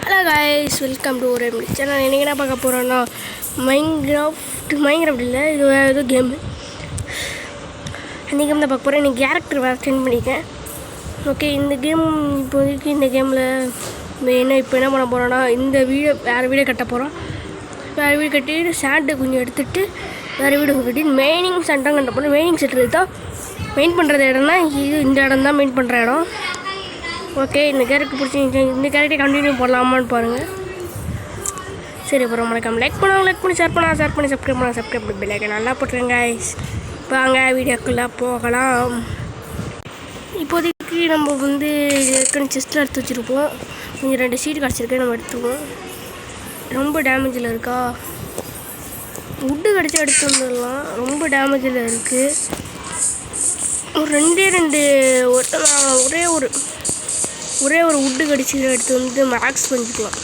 Hello guys, welcome to ஒரு channel. இன்றைக்கி என்ன பார்க்க போகிறோன்னா மைன்கிராஃப்ட் இல்லை, இது ஏதோ கேமு. இந்த கேம் தான் பார்க்க போகிறேன். இன்றைக்கி கேரக்டர் வேறு சென்ட் பண்ணியிருக்கேன். ஓகே, இந்த கேம் இப்போதைக்கு இந்த கேமில் இப்போ என்ன பண்ண போகிறோன்னா, இந்த வேறு வீடியோ கட்ட போகிறோம். வேறு வீடு கட்டிட்டு சாண்டை கொஞ்சம் எடுத்துகிட்டு வேறு வீடு கட்டி மெயினிங் சென்டர் கட்ட போகிறோம். மெயினிங் சென்டர் தான் மெயின் பண்ணுறது இடம்னா இந்த இடம் தான் மெயின் பண்ணுற இடம். ஓகே, இந்த கேரக்டர் பிடிச்சி இந்த கேரக்டர் கண்டினியூ பண்ணலாமான்னு பாருங்கள். சரி, அப்புறம் மறக்காம லைக் பண்ணி ஷேர் பண்ணி சப்ஸ்கிரைப் பண்ணி பெல் ஐக்கான் நல்லா போட்டுருங்க guys. வாங்க வீடியோக்குள்ளே போகலாம். இப்போதைக்கு நம்ம செஸ்ட்டில் எடுத்து வச்சுருப்போம். கொஞ்சம் 2 சீட் கிடச்சிருக்கு, நம்ம எடுத்துக்குவோம். ரொம்ப டேமேஜில் இருக்கா, வுட்டு கிடச்சி எடுத்து வந்துடலாம். ரொம்ப டேமேஜில் இருக்குது. ஒரே ஒரு வுட்டு கடிச்சு எடுத்து மேக்ஸ் பண்ணிக்கலாம்.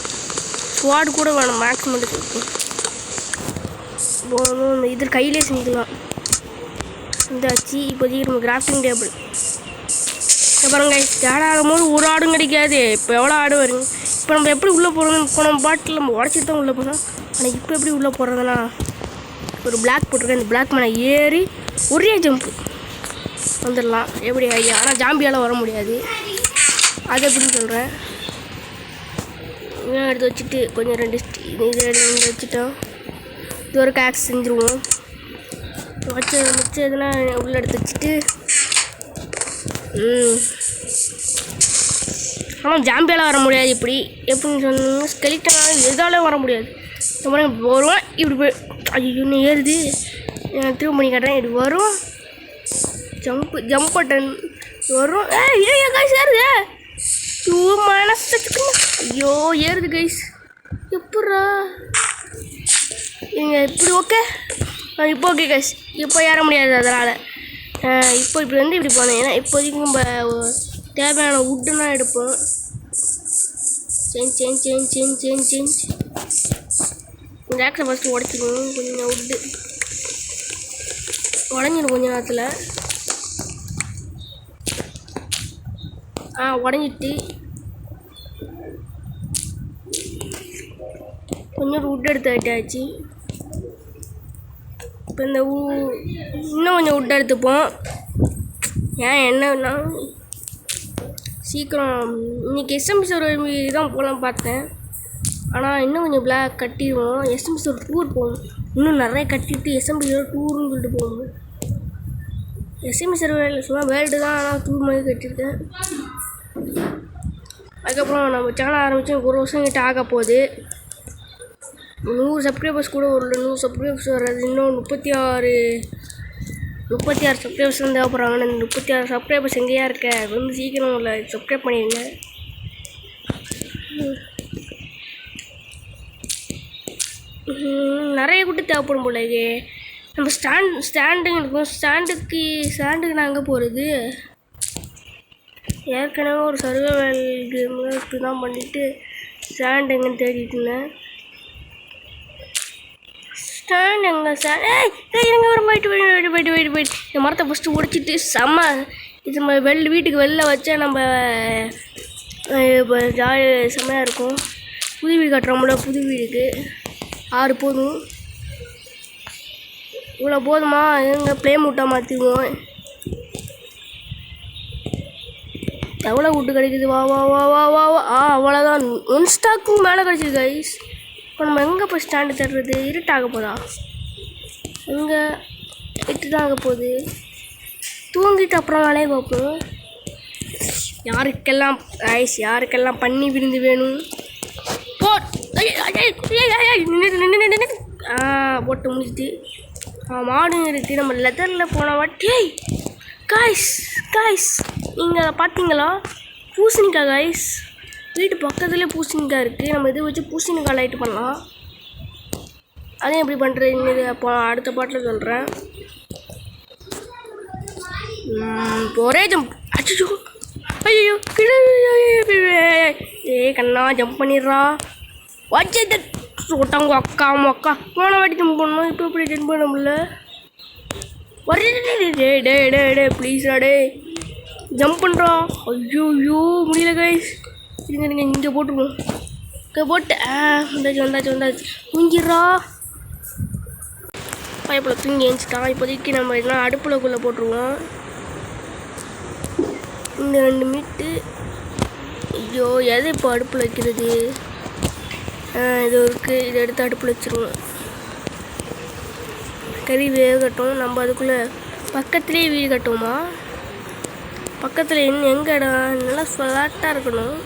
ஸ்வாட் கூட வேணும், மேக்ஸ் பண்ணிக்கலாம். போகணும், இது கையிலே செஞ்சுக்கலாம். இந்தாச்சு. இப்போதைக்கு நம்ம கிராஃப்டிங் டேபிள் பாருங்க. ஆட் ஆகும்போது ஒரு ஆடும் கிடைக்காது. இப்போ எவ்வளோ ஆடு வருங்க. இப்போ நம்ம எப்படி உள்ளே போகிறோம்? இப்போ நம்ம பாட்டில் நம்ம உடச்சி தான் உள்ளே போகிறோம். ஆனால் இப்போ எப்படி உள்ளே போகிறதுனா, ஒரு பிளாக் போட்டிருக்கேன். இந்த பிளாக் மேலே ஏறி ஒரே ஜம்ப்பு வந்துடலாம். எப்படி ஐடியா? ஆனால் ஜாம்பியால் வர முடியாது. அது எப்படின்னு சொல்கிறேன். எடுத்து வச்சுட்டு கொஞ்சம் 2 இது எடுத்து வச்சுட்டோம். இது ஒரு கேக்ஸ் செஞ்சுருவோம். மிச்சம் இதெல்லாம் உள்ளே எடுத்து வச்சுட்டு ஆனால் ஜாம்பியால் வர முடியாது. எப்படின்னு சொன்னீங்க, ஸ்கெலிட்டனால் எதாலும் வர முடியாது. வருவோம் இப்படி போய் ஐயோ ஏறுது. திரும்ப பண்ணி காட்டுறேன். இப்படி வரும், ஜம்ப் பட்டன் வரும். ஏறுது. ஐயோ ஏறுது கைஸ். எப்பட்றா நீங்கள் இப்படி? ஓகே, இப்போ ஓகே கைஸ். இப்போ ஏற முடியாது. அதனால் இப்படி போனேன். ஏன்னா இப்போதைக்கு நம்ம தேவையான வுட்டுலாம் எடுப்போம். சேஞ்ச் இந்த ஆக்ஸை ஃபஸ்ட்டு உடச்சிக்கணும். கொஞ்சம் வுட்டு உடஞ்சிடும் கொஞ்ச நேரத்தில். உடஞ்சிட்டு கொஞ்சம் வுட் எடுத்து ஆகிட்டாச்சு. இப்போ இந்த இன்னும் கொஞ்சம் வுட் எடுத்துப்போம். என்னன்னா சீக்கிரம் இன்றைக்கி எஸ்எம்சி ஒரு தான் போகலாம் பார்த்தேன். ஆனால் இன்னும் கொஞ்சம் பிளாக் கட்டிடுவோம். எஸ்எம்சி ஒரு டூர் போகணும். இன்னும் நிறைய கட்டிட்டு எஸ்எம்சி ஒரு டூர்னு சொல்லிட்டு போகணும். எஸ்எம்சி சர்வரில் சொன்னால் வேர்ல்டு தான், ஆனால் டூர் மாதிரி கட்டியிருக்கேன். அதுக்கப்புறம் நம்ம சேனல் ஆரம்பித்து 1 வருஷம் கிட்ட ஆக போகுது. 100 சப்ஸ்கிரைபர்ஸ் கூட ஒரு 100 சப்ஸ்கிரைபர்ஸ் வர்றது. இன்னும் 36 சப்ஸ்கிரைபர்ஸ் தான் தேவைப்படுறாங்க. இந்த 36 சப்ஸ்கிரைபர்ஸ் எங்கேயா இருக்க? சீக்கிரம் இல்லை சப்ஸ்கிரைப் பண்ணிடுங்க. நிறைய கூட்டு தேவைப்படும் போல. இது நம்ம ஸ்டாண்டுங்க இருக்கும். ஸ்டாண்டுக்கு நான் எங்கே போகிறது? ஏற்கனவே ஒரு சர்வைவல் கேமில் இப்படி தான் பண்ணிவிட்டு ஸ்டாண்ட் எங்கன்னு தேடிட்டு இருந்தேன். ஸ்டாண்ட் எங்கே? எங்கே வரும்? போயிட்டு இந்த மரத்தை ஃபஸ்ட்டு உடைச்சிட்டு இது நம்ம வீட்டுக்கு வெளில வச்சா நம்ம இப்போ ஜாலி செம்மையாக இருக்கும். புது வீடு கட்டுறோம்ல, புது வீடுக்கு 6 போதும். இவ்வளோ போதுமா? எங்கே ப்ளே மூட்டாக மாற்றிடுவோம். எவ்வளோ வுட்டு கிடைக்குது? வா அவ்வளோதான். 1 ஸ்டாக்கும் மேலே கிடச்சிது கைஸ். இப்போ நம்ம எங்கே போய் ஸ்டாண்டு தர்றது? இருட்டாக போதா? எங்கே இட்டு தான் ஆக போகுது. தூங்கிட்டு அப்புறம் வேலையை பார்ப்போம். யாருக்கெல்லாம் பண்ணி விருந்து வேணும்? போட்டு முடிச்சுட்டு மாடு இருக்குது. நம்ம லெதரில் போன வாட்டி காய்ஸ் நீங்கள் அதை பார்த்தீங்களா? பூசணிக்காய் காய்ஸ். வீட்டு பக்கத்துலேயே பூசணிக்காய் இருக்குது. நம்ம இதை வச்சு பூசணிக்காய் லைட் பண்ணலாம். அதையும் எப்படி பண்ணுறது அப்போ அடுத்த பாட்டில் சொல்கிறேன். ஒரே ஜம்ப். ஐயோ கண்ணா ஜம்ப் பண்ணிடுறா. வச்சு விட்டாங்க அக்கா போன வாட்டி ஜம்ப் பண்ணோம். இப்போ எப்படி ஜம்ப் பண்ண முடியல? டே ப்ளீஸ் டே ஜம்ப் பண்ணுறோம். ஐயோ முடியல கைஸ். இருங்க இங்கே போட்டுருவோம். போட்டு வந்தாச்சு தூங்கிடுறா. பைப்பில் தூங்கி எழுந்துட்டான். இப்போதைக்கு நம்ம இதெல்லாம் அடுப்புலக்குள்ளே போட்டுருவோம். இந்த 2 மீட்டு. ஐயோ எதை இப்போ அடுப்பில் வைக்கிறது? இது இருக்குது, இதை எடுத்து அடுப்பில் வச்சுருவோம். கறி வேகட்டும். நம்ம அதுக்குள்ளே பக்கத்துலேயே வீடு கட்டுவோமா? பக்கத்தில் எங்கே இடம் நல்லா ஃப்ளாட்டாக இருக்கணும்.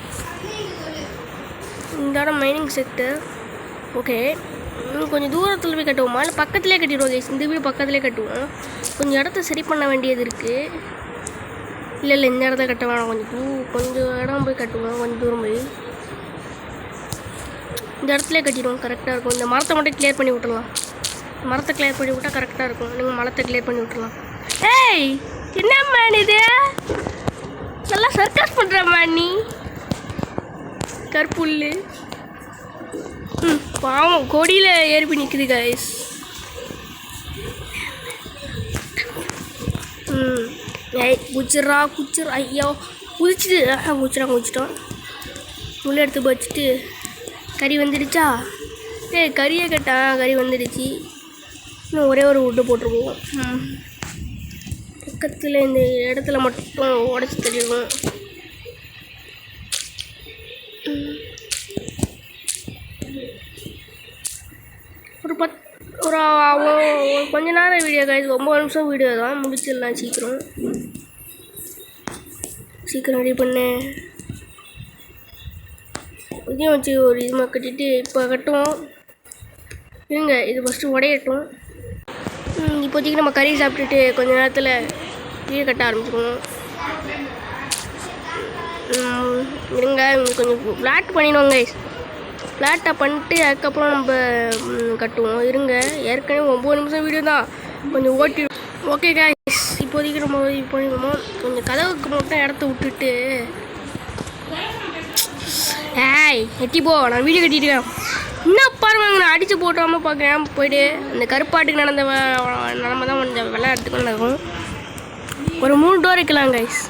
இந்த இடம் மைனிங் செக்டர். ஓகே, இன்னும் கொஞ்சம் தூரத்தில் போய் கட்டுவோமா இல்லை பக்கத்துலேயே கட்டிடுவோம் கைஸ். இந்த வீடு பக்கத்துலேயே கட்டுவோம். கொஞ்சம் இடத்த சரி பண்ண வேண்டியது இருக்குது. இல்லை இந்த இடத்த கட்ட வேணாம். கொஞ்சம் இடம் போய் கட்டுவோம். கொஞ்சம் தூரம் போய் இந்த இடத்துல கட்டிடுவோம். கரெக்டாக இருக்கும். இந்த மரத்தை மட்டும் கிளியர் பண்ணி விட்டுடலாம். மரத்தை கிளியர் பண்ணி விட்டால் கரெக்டாக இருக்கும். நீங்கள் மரத்தை கிளியர் பண்ணி விட்டுடலாம். ஏய் என்ன மேன் இது? நல்லா சர்க்கஸ் பண்ணுற மேன் நீ. கற்புல்லு பாவம் கொடியில் ஏறி நிற்குது கைஸ். ஏய் குச்சிட்றா. ஐயோ குச்சிட்டோம். உள்ளே எடுத்து வச்சுட்டு கறி வந்துடுச்சா? கறியை கேட்டான். கறி வந்துடுச்சு. இன்னும் ஒரே ஒரு உட்டு போட்டிருக்கோம். பக்கத்தில் இந்த இடத்துல மட்டும் உடச்சி தள்ளிடுவோம். ஒரு கொஞ்ச நேரம் வீடியோ கைஸ். 9 நிமிஷம் வீடியோ தான். முடிச்சிடலாம் சீக்கிரம் ரெடி பண்ணு. இதையும் வச்சு ஒரு இதுமாக கட்டிட்டு இப்போ கட்டுவோம். இருங்க இது ஃபஸ்ட்டு உடையட்டும். இப்போதைக்கு நம்ம கறி சாப்பிட்டுட்டு கொஞ்ச நேரத்தில் வீடு கட்ட ஆரம்பிச்சிடுவோம். இருங்க கொஞ்சம் ஃப்ளாட் பண்ணிடுவோம் கைஸ். ஃப்ளாட்டாக பண்ணிட்டு அதுக்கப்புறம் நம்ம கட்டுவோம். இருங்க ஏற்கனவே 9 நிமிஷம் வீடியோ தான். கொஞ்சம் ஓட்டி. ஓகே கைஸ், இப்போதைக்கு நம்ம இது பண்ணிடுவோம். கொஞ்சம் கதவுக்கு மட்டும் இடத்த விட்டுட்டு. எட்டி போ, நான் வீடியோ கட்டிட்டுருக்கேன். இன்னும் பாருங்க நான் அடித்து போட்டாமல் பார்க்குறேன். போய்ட்டு அந்த கருப்பாட்டுக்கு நடந்த நிலமை தான் கொஞ்சம் விளையாட்டுக்கு நடக்கும். ஒரு 3 டோர் வைக்கலாம் கைஸ்.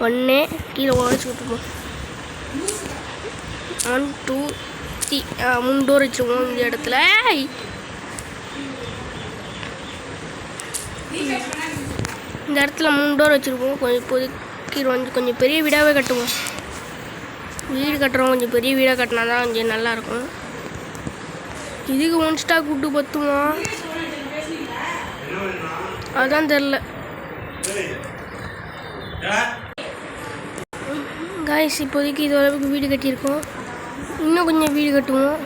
1 கீழே உடச்சி விட்டுருப்போம். 1 2 3 3 டோர் வச்சுருவோம் இந்த இடத்துல. இந்த இடத்துல 3 டோர் வச்சுருப்போம். கொஞ்சம் இப்போதைக்கு கொஞ்சம் பெரிய வீடாகவே கட்டுவோம். வீடு கட்டுறோம். கொஞ்சம் பெரிய வீடாக கட்டினா தான் கொஞ்சம் நல்லாயிருக்கும். இதுக்கு 1 ஸ்டாக் விட்டு பத்துமா? அதுதான் தெரில காய்ஸ். இப்போதைக்கு இது அளவுக்கு வீடு கட்டியிருக்கோம். இன்னும் கொஞ்சம் வீடு கட்டுவோம்.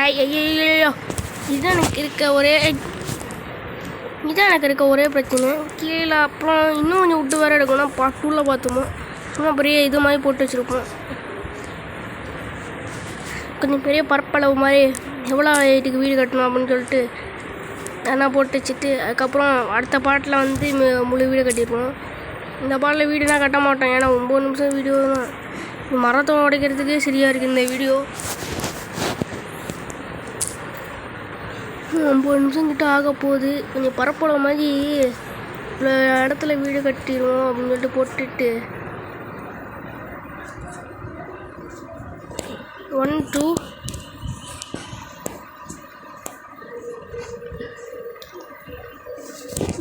ஐயோ இதுதான் எனக்கு இருக்க ஒரே பிரச்சனை. கீழே அப்புறம் இன்னும் கொஞ்சம் விட்டு வேறு எடுக்கணும். பார்ட் 2ல் பார்த்துமோ. சும்மா பெரிய இது மாதிரி போட்டு வச்சுருப்போம். கொஞ்சம் பெரிய பரப்பளவு மாதிரி எவ்வளோ ஹைட்டுக்கு வீடு கட்டணும் அப்படின்னு சொல்லிட்டு அதெல்லாம் போட்டு வச்சுட்டு அதுக்கப்புறம் அடுத்த பாட்டில் வந்து முழு வீடு கட்டியிருப்போம். இந்த பாட்டில் வீடுலாம் கட்ட மாட்டோம். ஏன்னா 9 நிமிஷம் வீடியோ தான். மரத்தை உடைக்கிறதுக்கே சரியாக இருக்குது இந்த வீடியோ. 9 நிமிஷம் கிட்ட ஆக போகுது. கொஞ்சம் பரப்பளவு மாதிரி இடத்துல வீடு கட்டிடுவோம் அப்படின்னு சொல்லிட்டு போட்டுட்டு 1 2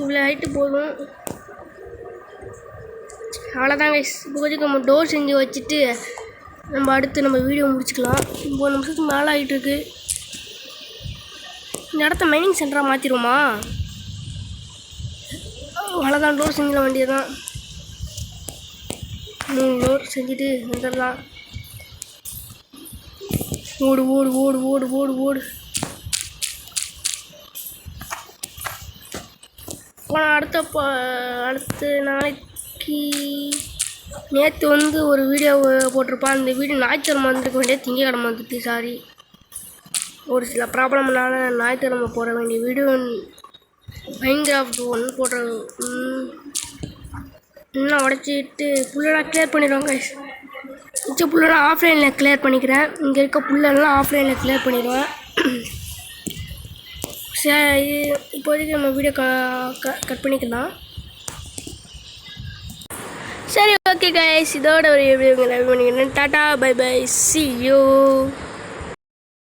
இவ்வளோ ஹைட்டு போதும். அவ்வளோதாங்க. இப்போதைக்கு நம்ம டோர் செஞ்சு வச்சுட்டு நம்ம அடுத்து நம்ம வீடியோ முடிச்சுக்கலாம். 9 நிமிஷத்துக்கு மேலே ஆகிட்டு இருக்கு. இந்த இடத்த மைனிங் சென்டராக மாற்றிடுவோமா? அவ்வளோதான். டோர் செஞ்சிட வேண்டியதுதான். 3 டோர் செஞ்சுட்டு வந்துடலாம். ஓடு ஓடு ஓடு ஓடு ஓடு ஓடு. அடுத்த நாளைக்கு நேற்று வந்து ஒரு வீடியோ போட்டிருப்பான். அந்த வீடியோ ஞாயிற்றுக்கிழமை வந்துருக்க வேண்டிய திங்கக்கிழமை வந்துட்டு. சாரி, ஒரு சில ப்ராப்ளம்னால ஞாயிற்றுக்கிழமை போட வேண்டிய வீடியோ மைன்கிராஃப்ட் 1 போடுறது. இன்னும் உடச்சிட்டு புல்லெல்லாம் கிளியர் பண்ணிடுவாங்க. மிச்ச புல்லெல்லாம் ஆஃப்லைனில் கிளியர் பண்ணிக்கிறேன். இங்கே இருக்க புல்லெல்லாம் ஆஃப்லைனில் கிளியர் பண்ணிடுவேன். சரி, இப்போதைக்கு நம்ம வீடியோ கட் பண்ணிக்கலாம். சரி ஓகே கைஸ், இதோட ஒரு வீடியோ பண்ணிக்கிறேன். Tata bye bye, see you.